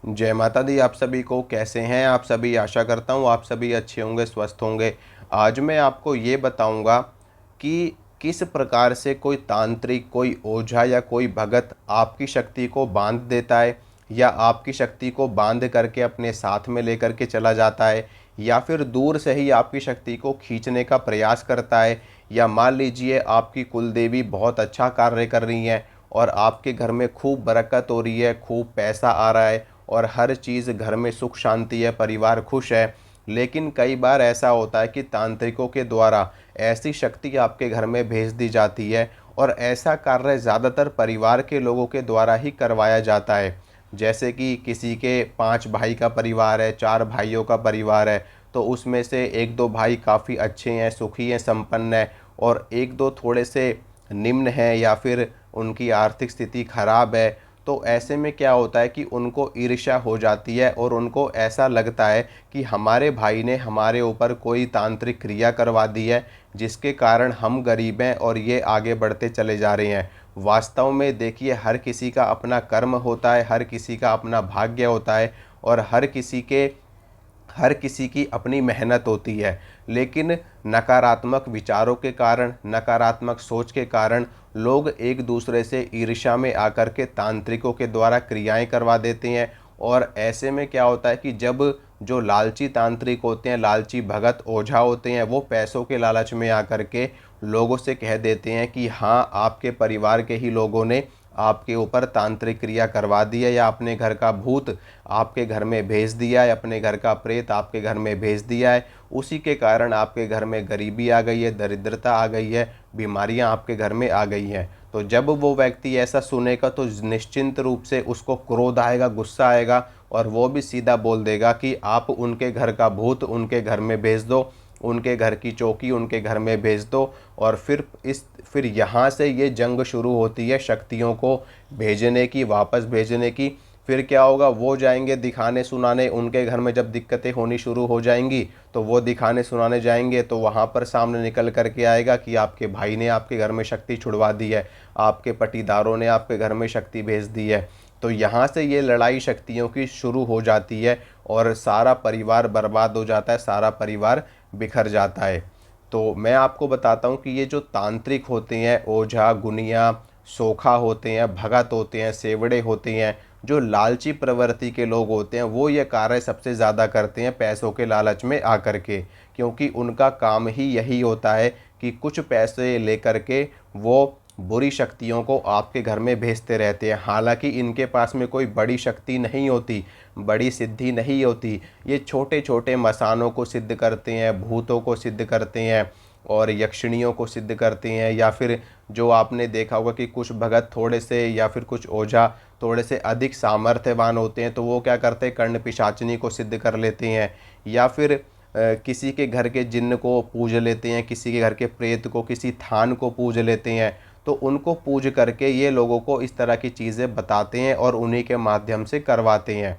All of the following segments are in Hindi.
जय माता दी। आप सभी को कैसे हैं आप सभी। आशा करता हूँ आप सभी अच्छे होंगे, स्वस्थ होंगे। आज मैं आपको ये बताऊंगा कि किस प्रकार से कोई तांत्रिक, कोई ओझा या कोई भगत आपकी शक्ति को बांध देता है, या आपकी शक्ति को बांध करके अपने साथ में लेकर के चला जाता है, या फिर दूर से ही आपकी शक्ति को खींचने का प्रयास करता है। या मान लीजिए आपकी कुलदेवी बहुत अच्छा कार्य कर रही हैं और आपके घर में खूब बरकत हो रही है, खूब पैसा आ रहा है और हर चीज़ घर में सुख शांति है, परिवार खुश है। लेकिन कई बार ऐसा होता है कि तांत्रिकों के द्वारा ऐसी शक्ति आपके घर में भेज दी जाती है और ऐसा कार्य ज़्यादातर परिवार के लोगों के द्वारा ही करवाया जाता है। जैसे कि किसी के 5 भाई का परिवार है, 4 भाइयों का परिवार है, तो उसमें से 1-2 भाई काफ़ी अच्छे हैं, सुखी हैं, संपन्न हैं, और 1-2 थोड़े से निम्न हैं या फिर उनकी आर्थिक स्थिति खराब है। तो ऐसे में क्या होता है कि उनको ईर्ष्या हो जाती है और उनको ऐसा लगता है कि हमारे भाई ने हमारे ऊपर कोई तांत्रिक क्रिया करवा दी है, जिसके कारण हम गरीब हैं और ये आगे बढ़ते चले जा रहे हैं। वास्तव में देखिए, हर किसी का अपना कर्म होता है, हर किसी का अपना भाग्य होता है और हर किसी की अपनी मेहनत होती है। लेकिन नकारात्मक विचारों के कारण, नकारात्मक सोच के कारण लोग एक दूसरे से ईर्ष्या में आकर के तांत्रिकों के द्वारा क्रियाएं करवा देते हैं। और ऐसे में क्या होता है कि जब जो लालची तांत्रिक होते हैं, लालची भगत ओझा होते हैं, वो पैसों के लालच में आकर के लोगों से कह देते हैं कि हाँ, आपके परिवार के ही लोगों ने आपके ऊपर तांत्रिक क्रिया करवा दी है, या अपने घर का भूत आपके घर में भेज दिया है, अपने घर का प्रेत आपके घर में भेज दिया है। उसी के कारण आपके घर में गरीबी आ गई है, दरिद्रता आ गई है, बीमारियां आपके घर में आ गई हैं। तो जब वो व्यक्ति ऐसा सुनेगा तो निश्चिंत रूप से उसको क्रोध आएगा, गुस्सा आएगा, और वो भी सीधा बोल देगा कि आप उनके घर का भूत उनके घर में भेज दो, उनके घर की चौकी उनके घर में भेज दो। और फिर यहाँ से ये जंग शुरू होती है शक्तियों को भेजने की, वापस भेजने की। फिर क्या होगा, वो जाएंगे दिखाने सुनाने, उनके घर में जब दिक्कतें होनी शुरू हो जाएंगी तो वो दिखाने सुनाने जाएंगे, तो वहाँ पर सामने निकल करके आएगा कि आपके भाई ने आपके घर में शक्ति छुड़वा दी है, आपके पटीदारों ने आपके घर में शक्ति भेज दी है। तो यहाँ से ये लड़ाई शक्तियों की शुरू हो जाती है और सारा परिवार बर्बाद हो जाता है, सारा परिवार बिखर जाता है। तो मैं आपको बताता हूँ कि ये जो तांत्रिक होते हैं, ओझा, गुनिया, सोखा होते हैं, भगत होते हैं, सेवड़े होते हैं, जो लालची प्रवृत्ति के लोग होते हैं, वो ये कार्य सबसे ज़्यादा करते हैं पैसों के लालच में आकर के। क्योंकि उनका काम ही यही होता है कि कुछ पैसे लेकर के वो बुरी शक्तियों को आपके घर में भेजते रहते हैं। हालांकि इनके पास में कोई बड़ी शक्ति नहीं होती, बड़ी सिद्धि नहीं होती। ये छोटे छोटे मसानों को सिद्ध करते हैं, भूतों को सिद्ध करते हैं और यक्षिणियों को सिद्ध करते हैं। या फिर जो आपने देखा होगा कि कुछ भगत थोड़े से, या फिर कुछ ओझा थोड़े से अधिक सामर्थ्यवान होते हैं, तो वो क्या करते हैं, कर्ण पिशाचिनी को सिद्ध कर लेते हैं। या फिर किसी के घर के जिन्न को पूज लेते हैं, किसी के घर के प्रेत को, किसी थान को पूज लेते हैं। तो उनको पूज करके ये लोगों को इस तरह की चीज़ें बताते हैं और उन्हीं के माध्यम से करवाते हैं।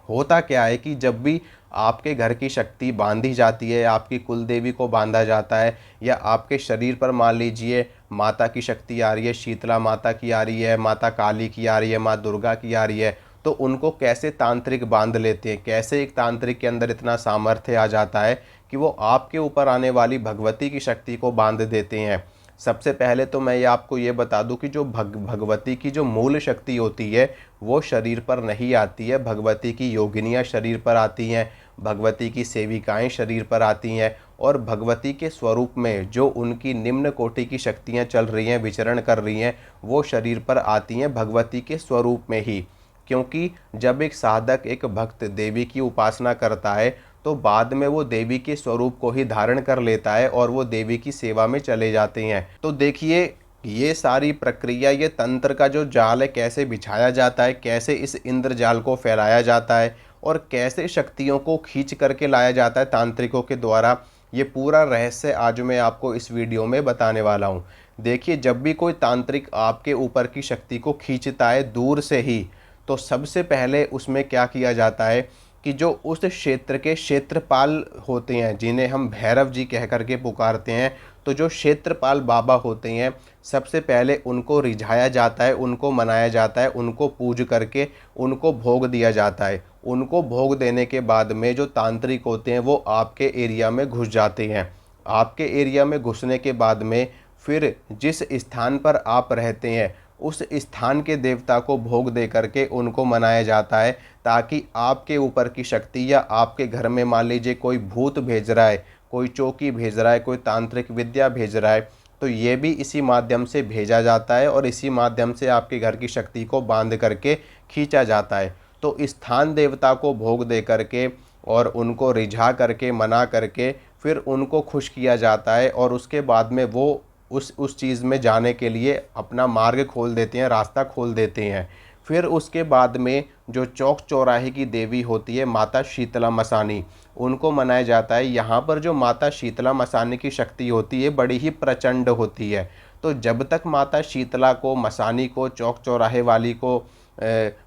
होता क्या है कि जब भी आपके घर की शक्ति बांधी जाती है, आपकी कुल देवी को बांधा जाता है, या आपके शरीर पर मान लीजिए माता की शक्ति आ रही है, शीतला माता की आ रही है, माता काली की आ रही है, माँ दुर्गा की आ रही है, तो उनको कैसे तांत्रिक बांध लेते हैं, कैसे एक तांत्रिक के अंदर इतना सामर्थ्य आ जाता है कि वो आपके ऊपर आने वाली भगवती की शक्ति को बांध देते हैं। सबसे पहले तो मैं ये आपको ये बता दूं कि जो भगवती की जो मूल शक्ति होती है वो शरीर पर नहीं आती है। भगवती की योगिनियाँ शरीर पर आती हैं, भगवती की सेविकाएं शरीर पर आती हैं, और भगवती के स्वरूप में जो उनकी निम्न कोटि की शक्तियाँ चल रही हैं, विचरण कर रही हैं, वो शरीर पर आती हैं भगवती के स्वरूप में ही। क्योंकि जब एक साधक, एक भक्त देवी की उपासना करता है तो बाद में वो देवी के स्वरूप को ही धारण कर लेता है और वो देवी की सेवा में चले जाते हैं। तो देखिए, ये सारी प्रक्रिया, ये तंत्र का जो जाल है कैसे बिछाया जाता है, कैसे इस इंद्रजाल को फैलाया जाता है और कैसे शक्तियों को खींच करके लाया जाता है तांत्रिकों के द्वारा, ये पूरा रहस्य आज मैं आपको इस वीडियो में बताने वाला हूँ। देखिए, जब भी कोई तांत्रिक आपके ऊपर की शक्ति को खींचता है दूर से ही, तो सबसे पहले उसमें क्या किया जाता है कि जो उस क्षेत्र के क्षेत्रपाल होते हैं, जिन्हें हम भैरव जी कह करके पुकारते हैं, तो जो क्षेत्रपाल बाबा होते हैं, सबसे पहले उनको रिझाया जाता है, उनको मनाया जाता है, उनको पूज करके उनको भोग दिया जाता है। उनको भोग देने के बाद में जो तांत्रिक होते हैं वो आपके एरिया में घुस जाते हैं। आपके एरिया में घुसने के बाद में फिर जिस स्थान पर आप रहते हैं उस स्थान के देवता को भोग दे करके उनको मनाया जाता है, ताकि आपके ऊपर की शक्ति या आपके घर में मान लीजिए कोई भूत भेज रहा है, कोई चौकी भेज रहा है, कोई तांत्रिक विद्या भेज रहा है, तो ये भी इसी माध्यम से भेजा जाता है और इसी माध्यम से आपके घर की शक्ति को बांध करके खींचा जाता है। तो स्थान देवता को भोग दे करके और उनको रिझा करके मना करके फिर उनको खुश किया जाता है और उसके बाद में वो उस चीज़ में जाने के लिए अपना मार्ग खोल देते हैं, रास्ता खोल देते हैं। फिर उसके बाद में जो चौक चौराहे की देवी होती है माता शीतला मसानी, उनको मनाया जाता है। यहाँ पर जो माता शीतला मसानी की शक्ति होती है बड़ी ही प्रचंड होती है। तो जब तक माता शीतला को, मसानी को, चौक चौराहे वाली को,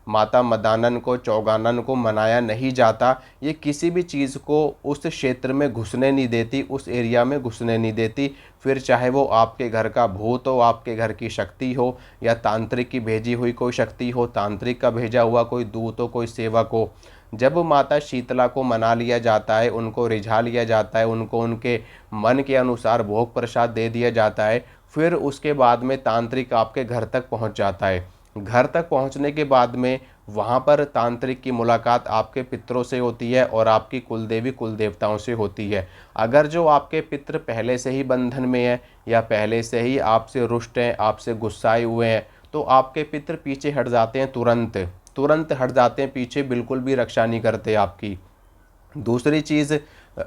माता मदानन को, चौगानन को मनाया नहीं जाता, ये किसी भी चीज़ को उस क्षेत्र में घुसने नहीं देती, उस एरिया में घुसने नहीं देती। फिर चाहे वो आपके घर का भूत हो, आपके घर की शक्ति हो, या तांत्रिक की भेजी हुई कोई शक्ति हो, तांत्रिक का भेजा हुआ कोई दूत हो, कोई सेवक हो। जब माता शीतला को मना लिया जाता है, उनको रिझा लिया जाता है, उनको उनके मन के अनुसार भोग प्रसाद दे दिया जाता है, फिर उसके बाद में तांत्रिक आपके घर तक पहुंच जाता है। घर तक पहुंचने के बाद में वहां पर तांत्रिक की मुलाकात आपके पितरों से होती है और आपकी कुलदेवी कुल देवताओं से होती है। अगर जो आपके पितर पहले से ही बंधन में है या पहले से ही आपसे रुष्ट हैं, आपसे गुस्साए हुए हैं, तो आपके पितर पीछे हट जाते हैं, तुरंत तुरंत हट जाते हैं पीछे, बिल्कुल भी रक्षा नहीं करते आपकी। दूसरी चीज़,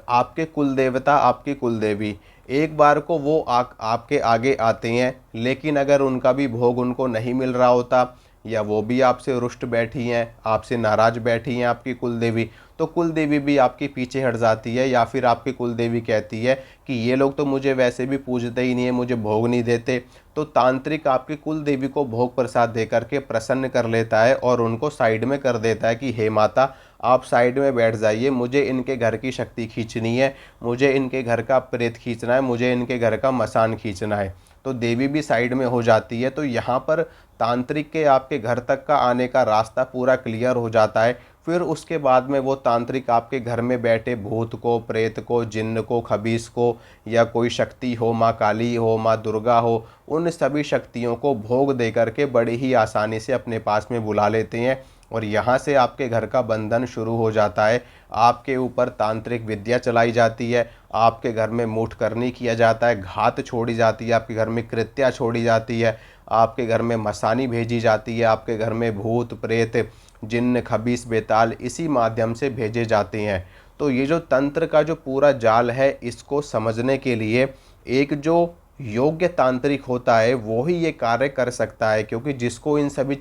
आपके कुल देवता, आपकी कुल देवी, एक बार को वो आपके आगे आते हैं, लेकिन अगर उनका भी भोग उनको नहीं मिल रहा होता या वो भी आपसे रुष्ट बैठी हैं, आपसे नाराज़ बैठी हैं आपकी कुल देवी, तो कुल देवी भी आपके पीछे हट जाती है। या फिर आपकी कुल देवी कहती है कि ये लोग तो मुझे वैसे भी पूजते ही नहीं है, मुझे भोग नहीं देते, तो तांत्रिक आपकी कुल देवी को भोग प्रसाद दे करके प्रसन्न कर लेता है और उनको साइड में कर देता है कि हे माता, आप साइड में बैठ जाइए, मुझे इनके घर की शक्ति खींचनी है, मुझे इनके घर का प्रेत खींचना है, मुझे इनके घर का मसान खींचना है। तो देवी भी साइड में हो जाती है। तो यहाँ पर तांत्रिक के आपके घर तक का आने का रास्ता पूरा क्लियर हो जाता है। फिर उसके बाद में वो तांत्रिक आपके घर में बैठे भूत को, प्रेत को, जिन्न को, खबीस को, या कोई शक्ति हो, माँ काली हो, माँ दुर्गा हो, उन सभी शक्तियों को भोग दे करके बड़ी ही आसानी से अपने पास में बुला लेते हैं और यहाँ से आपके घर का बंधन शुरू हो जाता है। आपके ऊपर तांत्रिक विद्या चलाई जाती है, आपके घर में मूठ करनी किया जाता है, घात छोड़ी जाती है, आपके घर में कृत्या छोड़ी जाती है, आपके घर में मसानी भेजी जाती है, आपके घर में भूत प्रेत जिन्न खबीस बेताल इसी माध्यम से भेजे जाते हैं। तो ये जो तंत्र का जो पूरा जाल है, इसको समझने के लिए एक जो योग्य तांत्रिक होता है वो ही ये कार्य कर सकता है, क्योंकि जिसको इन सभी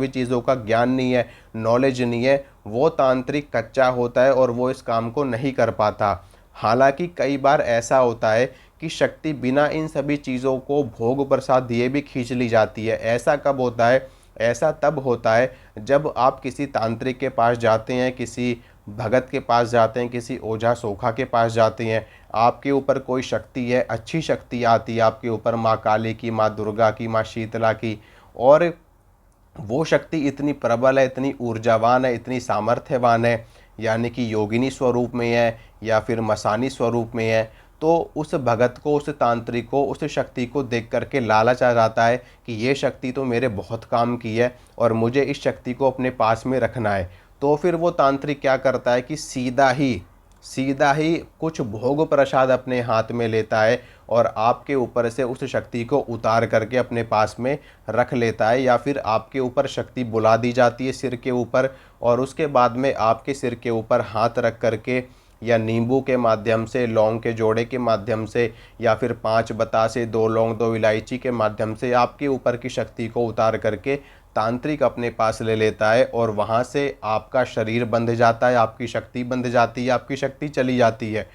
चीज़ों का ज्ञान नहीं है, नॉलेज नहीं है, वो तांत्रिक कच्चा होता है और वो इस काम को नहीं कर पाता। हालांकि कई बार ऐसा होता है कि शक्ति बिना इन सभी चीज़ों को भोग प्रसाद दिए भी खींच ली जाती है। ऐसा कब होता है? ऐसा तब होता है जब आप किसी तांत्रिक के पास जाते हैं, किसी भगत के पास जाते हैं, किसी ओझा सोखा के पास जाते हैं, आपके ऊपर कोई शक्ति है, अच्छी शक्ति आती है आपके ऊपर, माँ काली की, माँ दुर्गा की, माँ शीतला की, और वो शक्ति इतनी प्रबल है, इतनी ऊर्जावान है, इतनी सामर्थ्यवान है, यानी कि योगिनी स्वरूप में है या फिर मसानी स्वरूप में है, तो उस भगत को, उस तांत्रिक को, उस शक्ति को देख करके लालच आ जाता है कि ये शक्ति तो मेरे बहुत काम की है और मुझे इस शक्ति को अपने पास में रखना है। तो फिर वो तांत्रिक क्या करता है कि सीधा ही कुछ भोग प्रसाद अपने हाथ में लेता है और आपके ऊपर से उस शक्ति को उतार करके अपने पास में रख लेता है, या फिर आपके ऊपर शक्ति बुला दी जाती है सिर के ऊपर, और उसके बाद में आपके सिर के ऊपर हाथ रख करके या नींबू के माध्यम से, लौंग के जोड़े के माध्यम से, या फिर 5 बतासे, 2 लौंग, 2 इलायची के माध्यम से आपके ऊपर की शक्ति को उतार करके तांत्रिक अपने पास ले लेता है और वहाँ से आपका शरीर बंध जाता है, आपकी शक्ति बंध जाती है, आपकी शक्ति चली जाती है।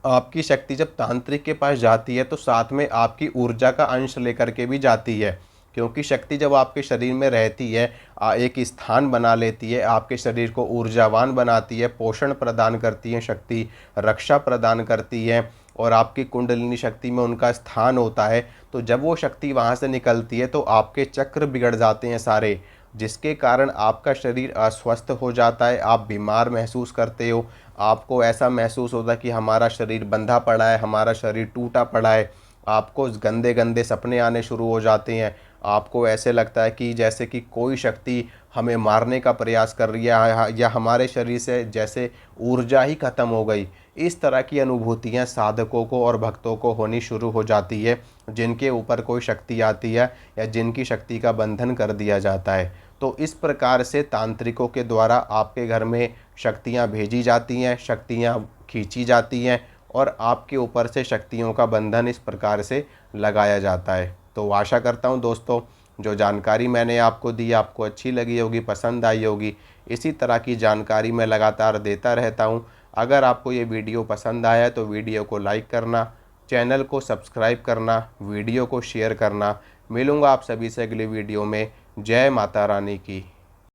आपकी शक्ति जब तांत्रिक के पास जाती है तो साथ में आपकी ऊर्जा का अंश लेकर के भी जाती है, क्योंकि शक्ति जब आपके शरीर में रहती है, एक स्थान बना लेती है, आपके शरीर को ऊर्जावान बनाती है, पोषण प्रदान करती है, शक्ति रक्षा प्रदान करती है, और आपकी कुंडलिनी शक्ति में उनका स्थान होता है, तो जब वो शक्ति वहाँ से निकलती है तो आपके चक्र बिगड़ जाते हैं सारे, जिसके कारण आपका शरीर अस्वस्थ हो जाता है, आप बीमार महसूस करते हो। आपको ऐसा महसूस होता है कि हमारा शरीर बंधा पड़ा है, हमारा शरीर टूटा पड़ा है। आपको गंदे गंदे सपने आने शुरू हो जाते हैं। आपको ऐसे लगता है कि जैसे कि कोई शक्ति हमें मारने का प्रयास कर रही है, या हमारे शरीर से जैसे ऊर्जा ही खत्म हो गई। इस तरह की अनुभूतियाँ साधकों को और भक्तों को होनी शुरू हो जाती है, जिनके ऊपर कोई शक्ति आती है या जिनकी शक्ति का बंधन कर दिया जाता है। तो इस प्रकार से तांत्रिकों के द्वारा आपके घर में शक्तियाँ भेजी जाती हैं, शक्तियाँ खींची जाती हैं, और आपके ऊपर से शक्तियों का बंधन इस प्रकार से लगाया जाता है। तो आशा करता हूँ दोस्तों, जो जानकारी मैंने आपको दी आपको अच्छी लगी होगी, पसंद आई होगी। इसी तरह की जानकारी मैं लगातार देता रहता हूँ। अगर आपको ये वीडियो पसंद आया तो वीडियो को लाइक करना, चैनल को सब्सक्राइब करना, वीडियो को शेयर करना। मिलूँगा आप सभी से अगली वीडियो में। जय माता रानी की।